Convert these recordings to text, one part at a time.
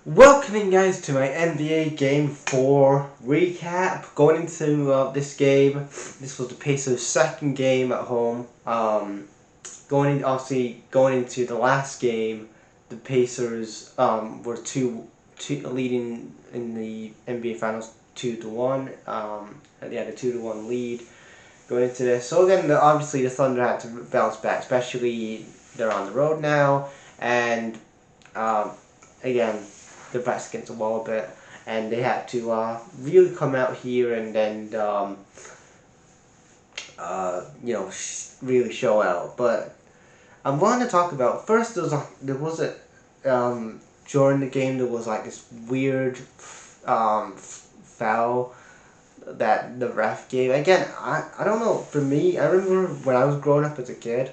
Welcoming guys to my NBA Game 4 recap. Going into this game, this was the Pacers' second game at home. Going into the last game, the Pacers were two leading in the NBA Finals 2-1. They had a 2-1 lead going into this. So then, obviously, the Thunder had to bounce back, especially they're on the road now, and um, again their backs against the wall a bit, and they had to really come out here and then really show out. But I'm wanting to talk about first. During the game there was like this weird foul that the ref gave. Again, I don't know. For me, I remember when I was growing up as a kid,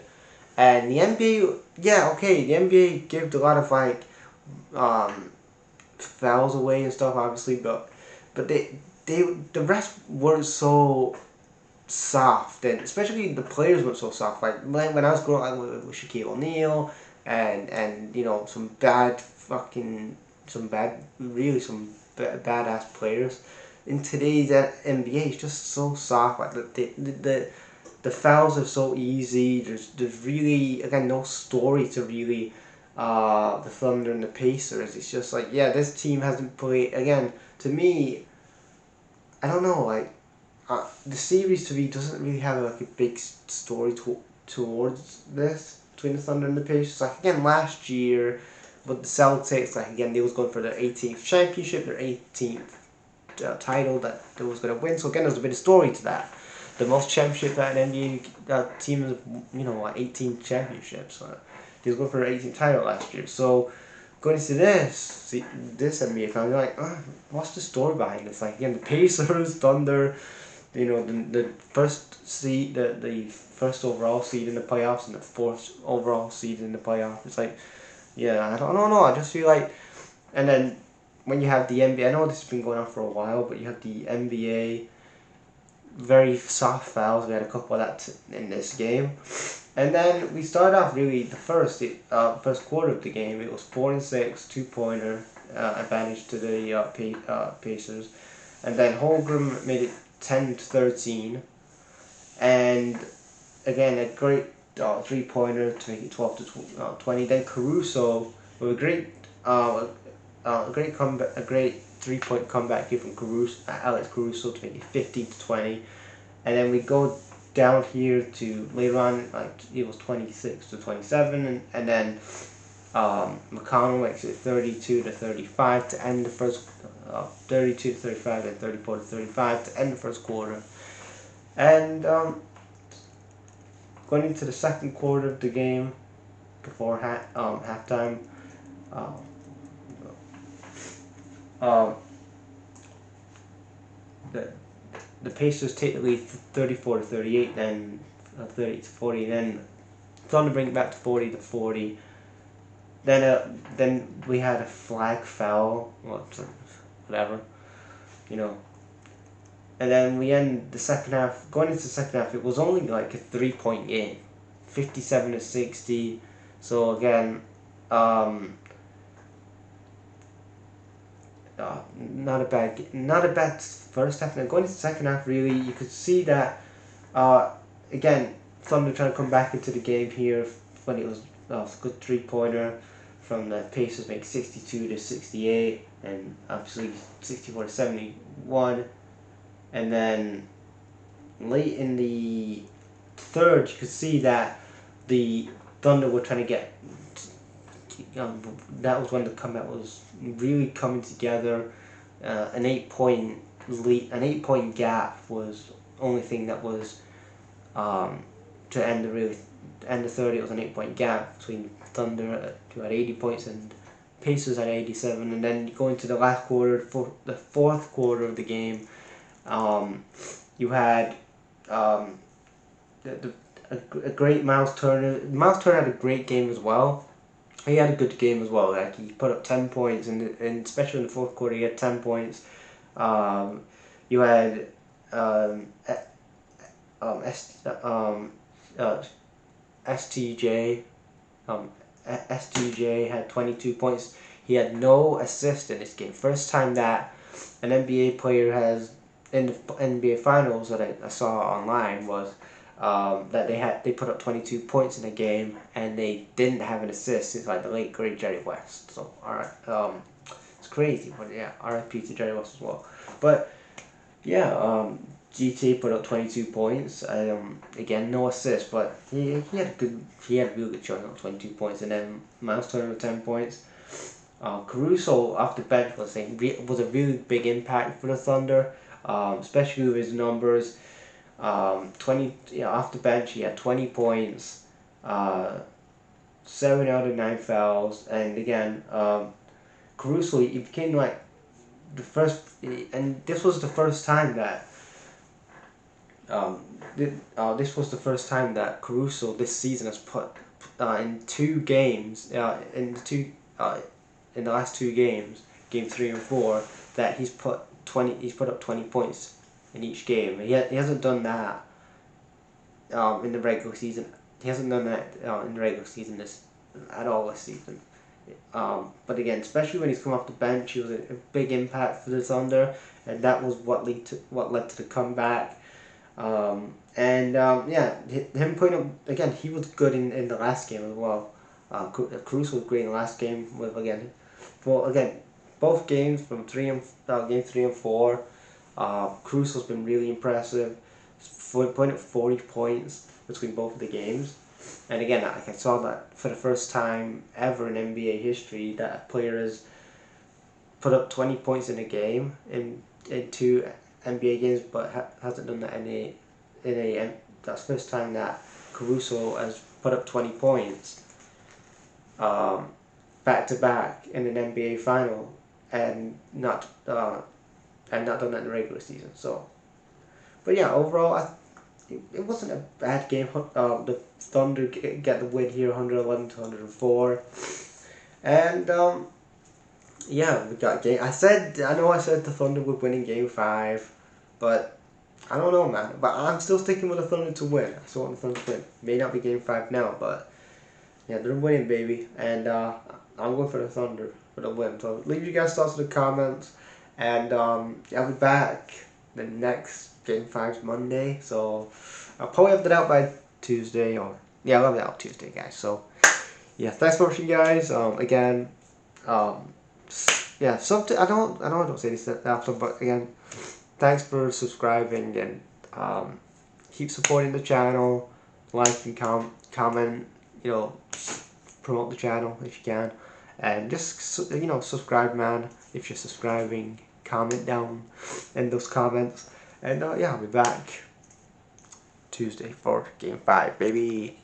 and the NBA. Yeah, okay, the NBA gave a lot of um, fouls away and stuff, obviously, but the refs weren't so soft, and especially the players weren't so soft. Like when I was growing up with Shaquille O'Neal and badass players. In today's NBA, it's just so soft. Like the fouls are so easy. There's really again no story to really the Thunder and the Pacers. It's just like yeah, this team hasn't played again. To me, I don't know. The series to me doesn't really have like a big story towards this between the Thunder and the Pacers. Like again last year, with the Celtics, like again they was going for their 18th championship, their 18th title that they was going to win. So again, there's a bit of story to that. The most championship that an NBA team is, like 18 championships. They was going for their 18th title last year. So going into this NBA final, you're like, what's the story behind this? Like again, the Pacers, Thunder, the first seed, the first overall seed in the playoffs, and the fourth overall seed in the playoffs. It's like, yeah, I don't know. I just feel like, and then when you have the NBA, I know this has been going on for a while, but you have the NBA very soft fouls. We had a couple of that in this game, and then we started off really the first quarter of the game. It was 4-6, 2-pointer advantage to the Pacers, and then Holmgren made it 10-13, and again a great 3-pointer to make it 12-20. Then Caruso with a great comeback, a great 3-point comeback here from Alex Caruso to make it 15-20, and then we go down here to later on, like it was 26-27, and then McConnell makes it 32-35 to end the first, 32-35, and 34-35 to end the first quarter, and going into the second quarter of the game before halftime. Um, um, the the Pacers take the lead 34-38, then 30-40, then Thunder bring it back to 40-40. Then we had a flag foul, whatever, you know. And then we end the second half. Going into the second half, it was only like a 3-point game, 57-60. So again, not a bad first half. And going into the second half, really, you could see that again, Thunder trying to come back into the game here when it was a good 3-pointer from the Pacers, make 62-68, and obviously 64-71, and then late in the third, you could see that the Thunder were trying to get. That was when the comeback was really coming together. An 8-point lead, an 8-point gap was the only thing that was to end the third. It was an 8-point gap between Thunder who had 80 points and Pacers had 87, and then going to the last quarter, the fourth quarter of the game, you had the, a great Miles Turner. Miles Turner had a great game as well. He had a good game as well. Like he put up 10 points, and especially in the fourth quarter, he had 10 points. You had STJ. STJ had 22 points. He had no assist in this game. First time that an NBA player has in the NBA Finals that I saw online was that they put up 22 points in a game and they didn't have an assist since like the late great Jerry West. So it's crazy, but yeah, RIP to Jerry West as well. But yeah, GT put up 22 points. Again, no assist, but he had a really good showing up 22 points, and then Miles Turner with 10 points. Caruso off the bench was a really big impact for the Thunder, especially with his numbers. 20 off the bench he had 20 points, 7 out of 9 fouls, and again Caruso he became like the first, and this was the first time that this was the first time that Caruso this season has put in 2 games in the last 2 games, game 3 and 4, that he's put up 20 points in each game. He hasn't done that in the regular season. He hasn't done that in the regular season at all this season. But again, especially when he's come off the bench, he was a big impact for the Thunder, and that was what led to the comeback. Yeah, him putting up again. He was good in the last game as well. Cruz was great in the last game again, both games from game 3 and 4. Cruz has been really impressive, putting up 40 points between both of the games. And again, like I saw that for the first time ever in NBA history that a player has put up 20 points in a game in 2 NBA games, but hasn't done that that's the first time that Caruso has put up 20 points back to back in an NBA final and not done that in the regular season. So, but yeah, overall, it wasn't a bad game. The Thunder get the win here, 111 to 104, and yeah, we got game. I know I said the Thunder would win in game 5, but I don't know, man. But I'm still sticking with the Thunder to win. I still want the Thunder to win. May not be game 5 now, but yeah, they're winning, baby. And I'm going for the Thunder for the win. So leave your guys' thoughts in the comments. And I'll be back the next game 5's Monday. So I'll probably have that out by Tuesday. I'll have it out Tuesday, guys. So yeah, thanks for watching, guys. Again, yeah, something I don't say this after, but again, thanks for subscribing and keep supporting the channel, like and comment, promote the channel if you can, and just subscribe, man. If you're subscribing, comment down in those comments, and yeah, I'll be back Tuesday for game 5, baby.